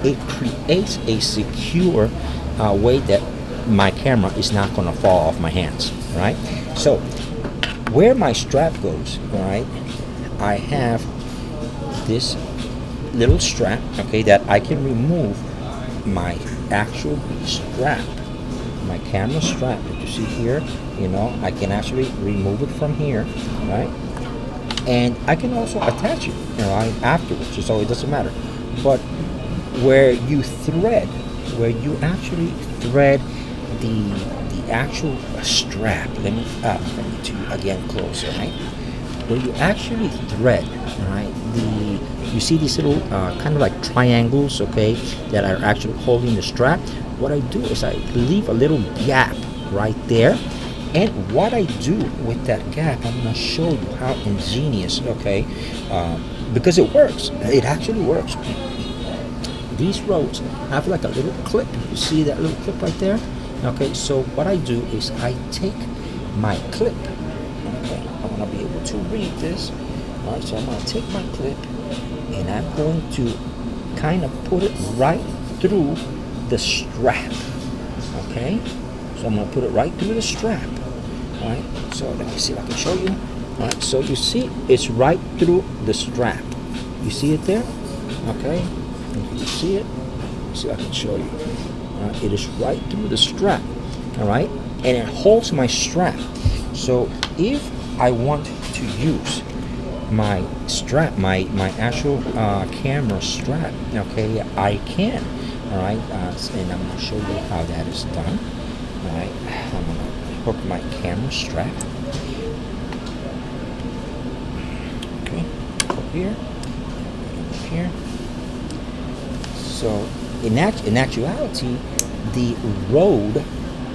it creates a secure way that my camera is not going to fall off my hands. All right, so where my strap goes, all right, I have this little strap, okay, that I can remove my actual strap, my camera strap that you see here, I can actually remove it from here, right? And I can also attach it, afterwards, so it doesn't matter. But where you actually thread the actual strap, let me to you again closer, right? Where you actually thread, right? You see these little kind of like triangles, okay, that are actually holding the strap. What I do is I leave a little gap right there, and what I do with that gap, I'm gonna show you how ingenious, okay, because it works. It actually works. These rods have like a little clip. You see that little clip right there? Okay, so what I do is I take my clip. Okay, I'm gonna be able to read this. All right, so I'm gonna take my clip and I'm going to kind of put it right through the strap. Okay, so I'm gonna put it right through the strap. All right, so let me see if I can show you. All right, so you see it's right through the strap. You see it there? Okay, you see it? Let's see if I can show you. It is right through the strap. All right, and it holds my strap. So if I want to use my strap, my actual camera strap, okay, I can. All right, and I'm going to show you how that is done. All right, I'm going to hook my camera strap. Okay, up here, up here. So in actuality, the Rode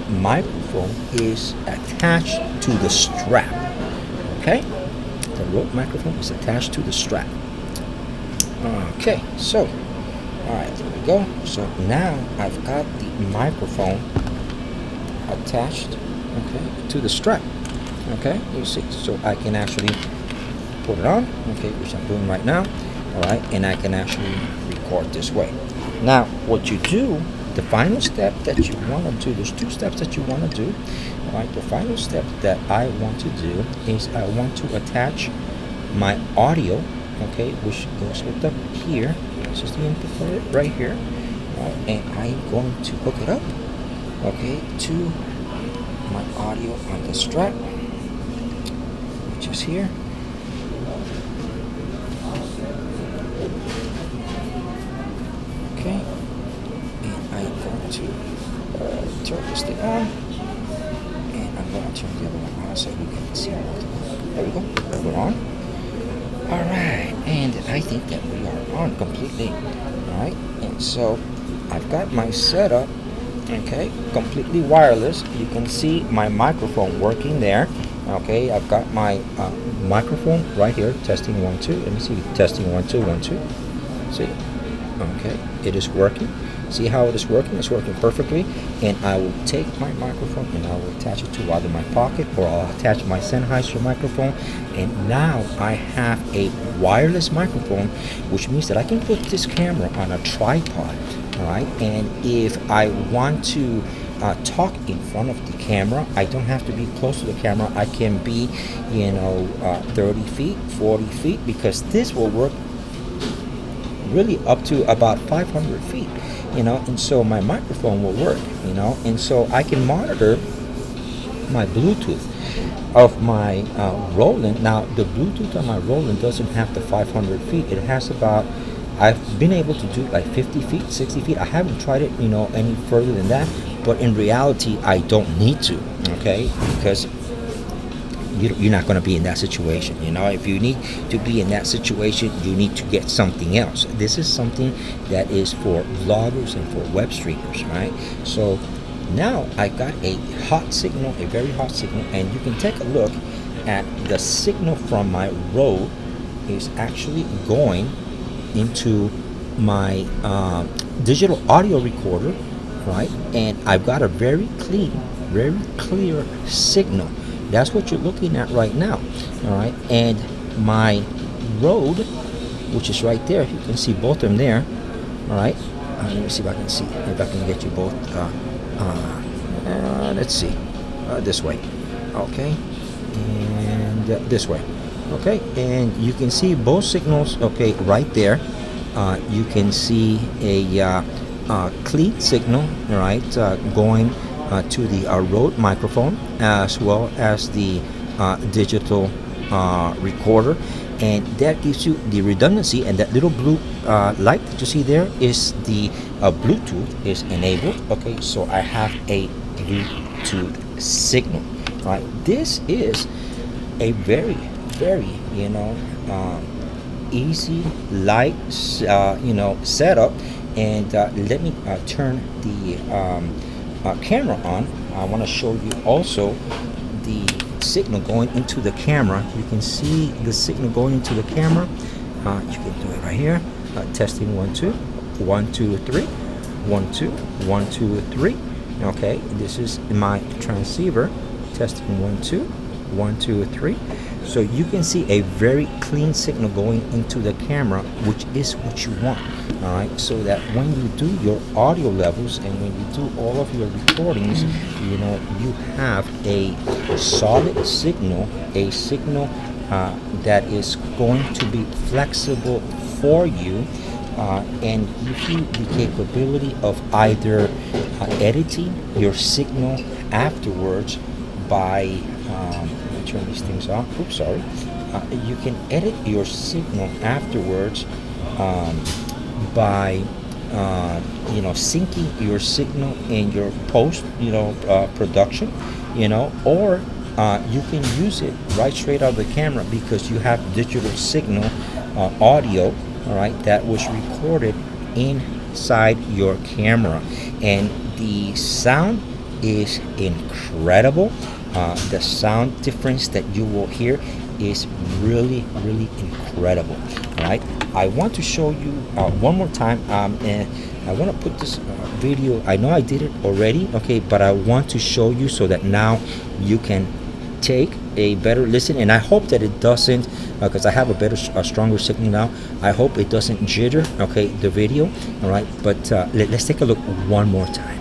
microphone is attached to the strap. Okay, the Rode microphone is attached to the strap. Okay, so all right, there we go. So now I've got the microphone attached, okay, to the strap. Okay, you see, so I can actually put it on, okay, which I'm doing right now. All right, and I can actually record this way. Now, what you do, the final step that you want to do, there's two steps that you want to do. All right, the final step that I want to do is I want to attach my audio, okay, which goes hooked up here. This is the input for it right here. And I'm going to hook it up, okay, to my audio on the strap, which is here. Okay, and I'm going to turn this thing on, and I'm going to turn the other one on so you can see both. There we go, we're on. Alright, and I think that we are on completely. Alright, and so I've got my setup, okay, completely wireless. You can see my microphone working there. Okay, I've got my microphone right here, testing 1 2. Let me see, testing 1 2 1 2. See? Okay, it is working. See how it is working? It's working perfectly. And I will take my microphone and I will attach it to either my pocket, or I'll attach my Sennheiser microphone. And now I have a wireless microphone, which means that I can put this camera on a tripod. All right, and if I want to talk in front of the camera, I don't have to be close to the camera. I can be, 30 feet, 40 feet, because this will work really up to about 500 feet, and so my microphone will work, and so I can monitor my Bluetooth of my Roland. Now, the Bluetooth on my Roland doesn't have the 500 feet. It has about, I've been able to do like 50 feet, 60 feet. I haven't tried it, any further than that, but in reality, I don't need to, okay, because you're not going to be in that situation. If you need to be in that situation, you need to get something else. This is something that is for vloggers and for web streamers, right? So now I got a hot signal, a very hot signal, and you can take a look at the signal from my Rode is actually going into my digital audio recorder, right? And I've got a very clean, very clear signal. That's what you're looking at right now. All right, and my Rode, which is right there, you can see both of them there. All right, let me see if I can get you both. Let's see, this way, okay, and this way, okay, and you can see both signals, okay, right there. You can see a clean signal, all right, going to the Rode microphone as well as the digital recorder, and that gives you the redundancy. And that little blue light that you see there is the Bluetooth is enabled. Okay, so I have a Bluetooth signal. Right, this is a very easy, light setup. And let me turn the camera on. I want to show you also the signal going into the camera. You can see the signal going into the camera. You can do it right here. Testing 1 2 1 2 3 1 2 1 2 3. Okay, this is my transceiver. Testing 1 2 1 2 3. So you can see a very clean signal going into the camera, which is what you want. All right, so that when you do your audio levels and when you do all of your recordings, you have a solid signal, a signal that is going to be flexible for you, and give you the capability of either editing your signal afterwards by turn these things off. Oops, sorry. You can edit your signal afterwards by syncing your signal in your post production, or you can use it right straight out of the camera because you have digital signal audio, all right, that was recorded inside your camera, and the sound is incredible. The sound difference that you will hear is really incredible. All right, I want to show you one more time, and I want to put this video. I know I did it already, okay, but I want to show you so that now you can take a better listen. And I hope that it doesn't, because I have a stronger signal now, I hope it doesn't jitter, okay, the video. All right, but let's take a look one more time.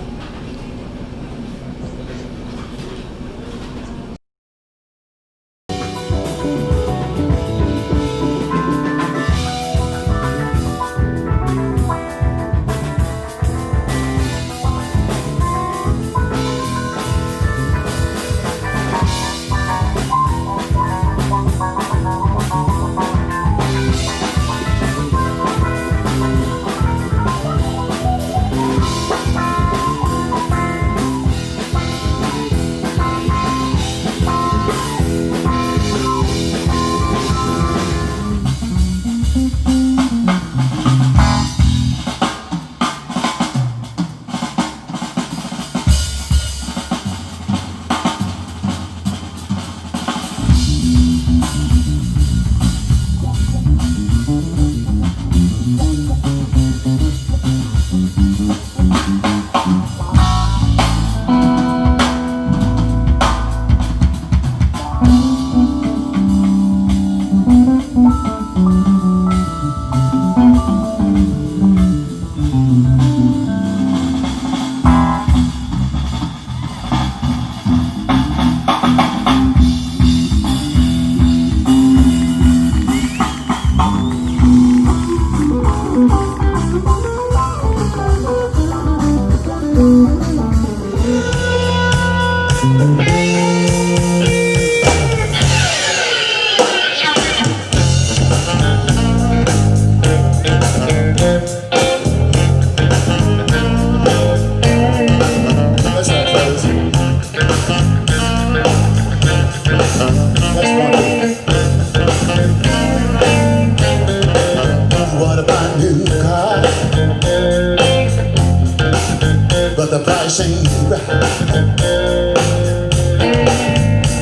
the price ain't right.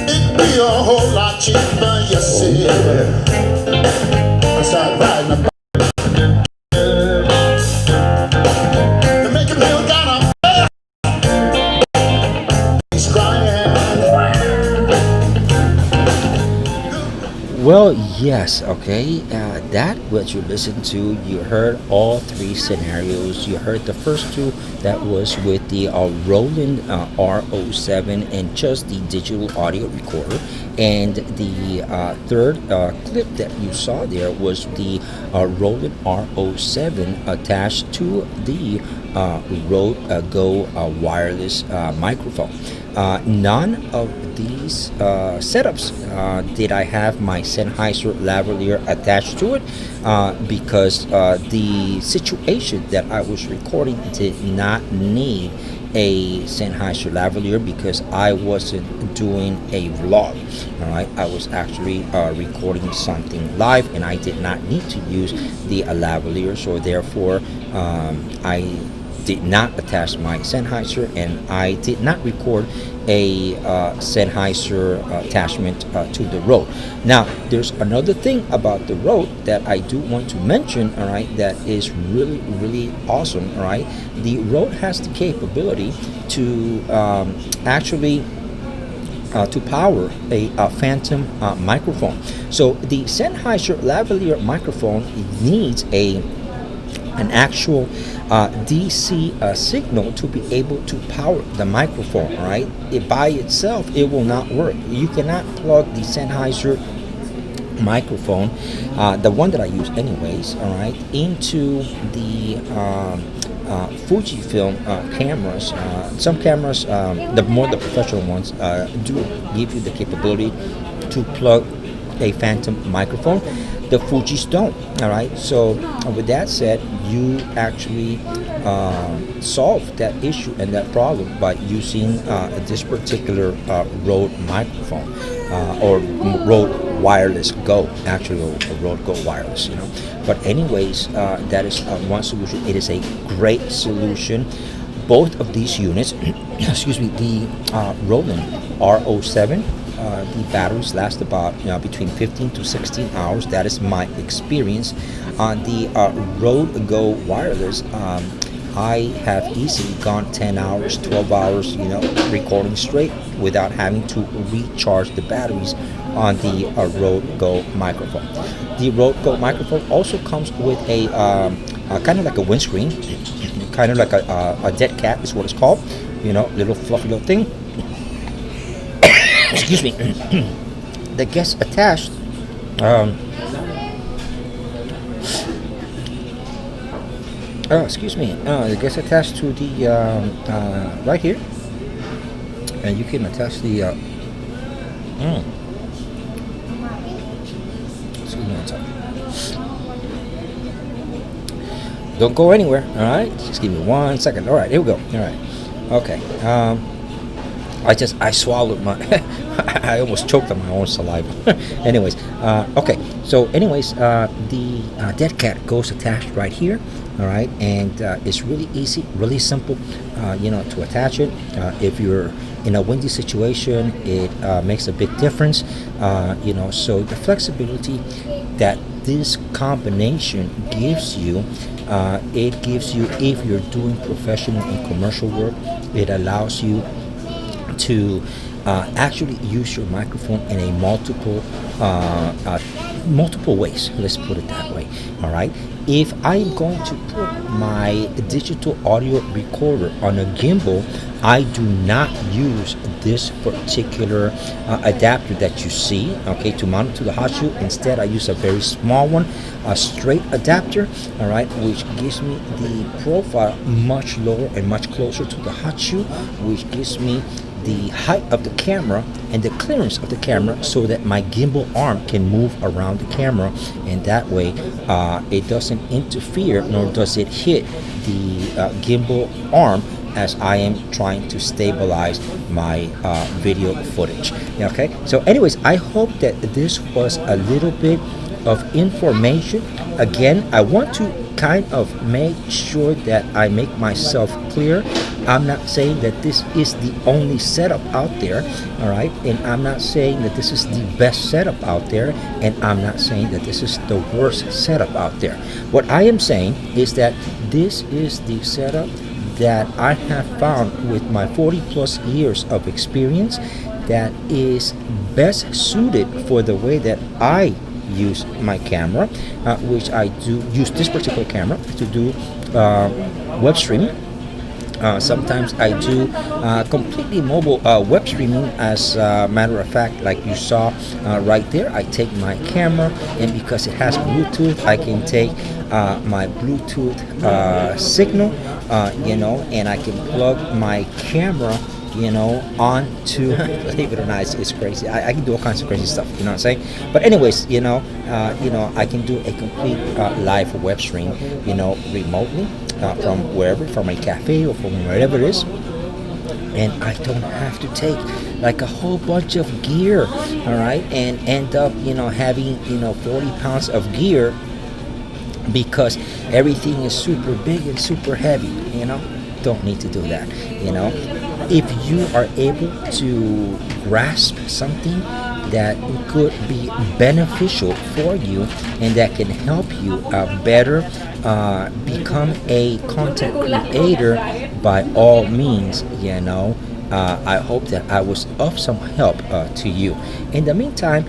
It'd be a whole lot cheaper, you see. I start riding a to make him feel kinda he's crying. Well, yes, okay. That what you listened to, you heard all three scenarios. You heard the first two That was with the Roland R-07 and just the digital audio recorder. And the third clip that you saw there was the Roland R-07 attached to the Rode Go wireless microphone. None of these setups did I have my Sennheiser lavalier attached to it because the situation that I was recording did not need a Sennheiser lavalier because I wasn't doing a vlog. All right, I was actually recording something live, and I did not need to use the lavalier, so therefore I did not attach my Sennheiser, and I did not record a Sennheiser attachment to the Rode. Now, there's another thing about the Rode that I do want to mention, all right, that is really, really awesome, all right. The Rode has the capability to actually to power a phantom microphone. So the Sennheiser lavalier microphone needs an actual DC signal to be able to power the microphone. All right, it by itself it will not work. You cannot plug the Sennheiser microphone, the one that I use anyways, all right, into the Fujifilm cameras. Some cameras, the professional ones, do give you the capability to plug a phantom microphone. The Fujis don't. All right, so with that said, you actually solve that issue and that problem by using this particular Rode microphone or Rode Wireless Go, actually, or Rode Go Wireless, you know. But anyways, that is one solution. It is a great solution. Both of these units, excuse me, the Roland R-07, the batteries last about between 15 to 16 hours. That is my experience. On the Rode Go Wireless, I have easily gone 10 hours, 12 hours, recording straight without having to recharge the batteries on the Rode Go microphone. The Rode Go microphone also comes with a kind of like a windscreen, kind of like a dead cat is what it's called, little fluffy little thing. Excuse me. That gets attached. Excuse me. It gets attached to the right here, and you can attach the. Excuse me one second. Don't go anywhere. All right. Just give me 1 second. All right. Here we go. All right. Okay. I swallowed my. I almost choked on my own saliva. Anyways, okay. So, anyways, the dead cat goes attached right here. All right, and it's really easy, really simple, to attach it. If you're in a windy situation, it makes a big difference. So the flexibility that this combination gives you, it gives you, if you're doing professional and commercial work, it allows you to actually use your microphone in a multiple ways. Let's put it that way. All right. If I am going to put my digital audio recorder on a gimbal, I do not use this particular adapter that you see, okay, to mount it to the hot shoe. Instead, I use a very small one, a straight adapter, all right, which gives me the profile much lower and much closer to the hot shoe, which gives me the height of the camera and the clearance of the camera so that my gimbal arm can move around the camera, and that way it doesn't interfere nor does it hit the gimbal arm as I am trying to stabilize my video footage. Okay, so anyways, I hope that this was a little bit of information. Again, I want to kind of make sure that I make myself clear. I'm not saying that this is the only setup out there, all right? And I'm not saying that this is the best setup out there, and I'm not saying that this is the worst setup out there. What I am saying is that this is the setup that I have found with my 40 plus years of experience that is best suited for the way that I use my camera, which I do use this particular camera to do web streaming. Sometimes I do completely mobile web streaming. As a matter of fact, like you saw right there, I take my camera, and because it has Bluetooth, I can take my Bluetooth signal, and I can plug my camera, onto believe it or not, it's crazy. I can do all kinds of crazy stuff, you know what I'm saying? But anyways, I can do a complete live web stream, remotely, from wherever, from a cafe or from wherever it is, and I don't have to take like a whole bunch of gear, all right, and end up, having 40 pounds of gear because everything is super big and super heavy. Don't need to do that. If you are able to grasp something that could be beneficial for you and that can help you better become a content creator, by all means, I hope that I was of some help to you. In the meantime,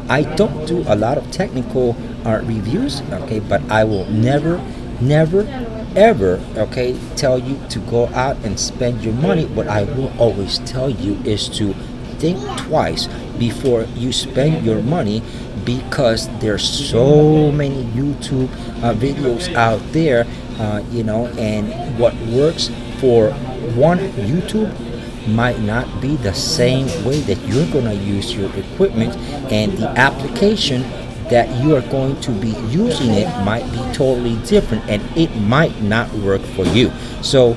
I don't do a lot of technical reviews, okay, but I will never, ever, okay, tell you to go out and spend your money. What I will always tell you is to think twice before you spend your money, because there's so many YouTube videos out there, and what works for one YouTube might not be the same way that you're going to use your equipment, and the application that you are going to be using it might be totally different, and it might not work for you. So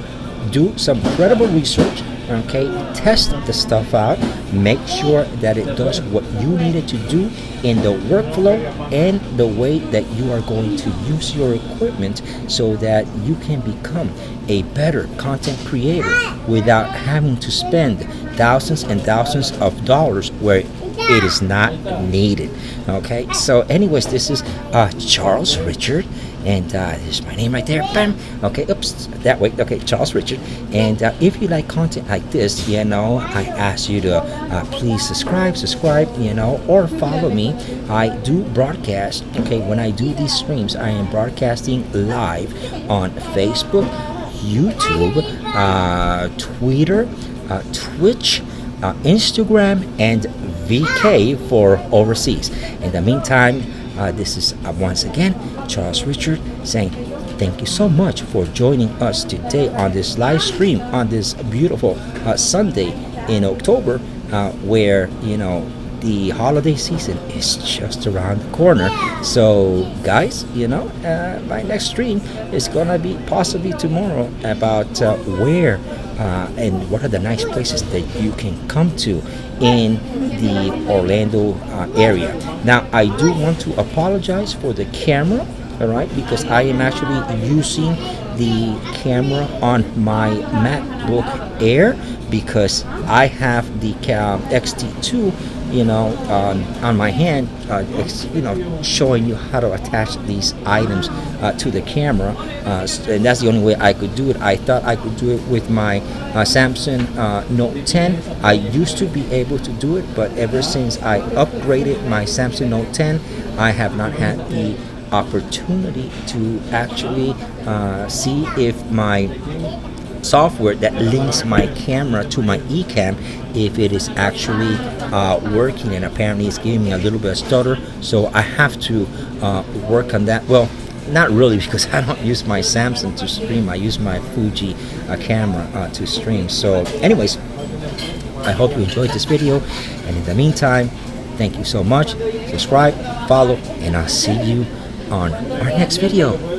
do some credible research, okay, test the stuff out, make sure that it does what you need it to do in the workflow and the way that you are going to use your equipment, so that you can become a better content creator without having to spend thousands and thousands of dollars where it is not needed. Okay, so anyways, this is Charles Richard, and this is my name right there. Bam. Okay, oops, that way. Okay, Charles Richard. And if you like content like this, I ask you to please subscribe, or follow me. I do broadcast. Okay, when I do these streams, I am broadcasting live on Facebook, YouTube, Twitter, Twitch, Instagram, and VK for overseas. In the meantime, this is once again Charles Richard saying thank you so much for joining us today on this live stream on this beautiful Sunday in October, where the holiday season is just around the corner. So guys, my next stream is gonna be possibly tomorrow about where and what are the nice places that you can come to in the Orlando area. Now, I do want to apologize for the camera, all right, because I am actually using the camera on my MacBook Air, because I have the XT2 on my hand, showing you how to attach these items to the camera, and that's the only way I could do it. I thought I could do it with my Samsung Note 10. I used to be able to do it, but ever since I upgraded my Samsung Note 10, I have not had the opportunity to actually see if my software that links my camera to my eCam, if it is actually working, and apparently it's giving me a little bit of stutter, so I have to work on that. Well, not really, because I don't use my Samsung to stream. I use my Fuji camera to stream. So anyways, I hope you enjoyed this video, and in the meantime, thank you so much. Subscribe, follow, and I'll see you on our next video.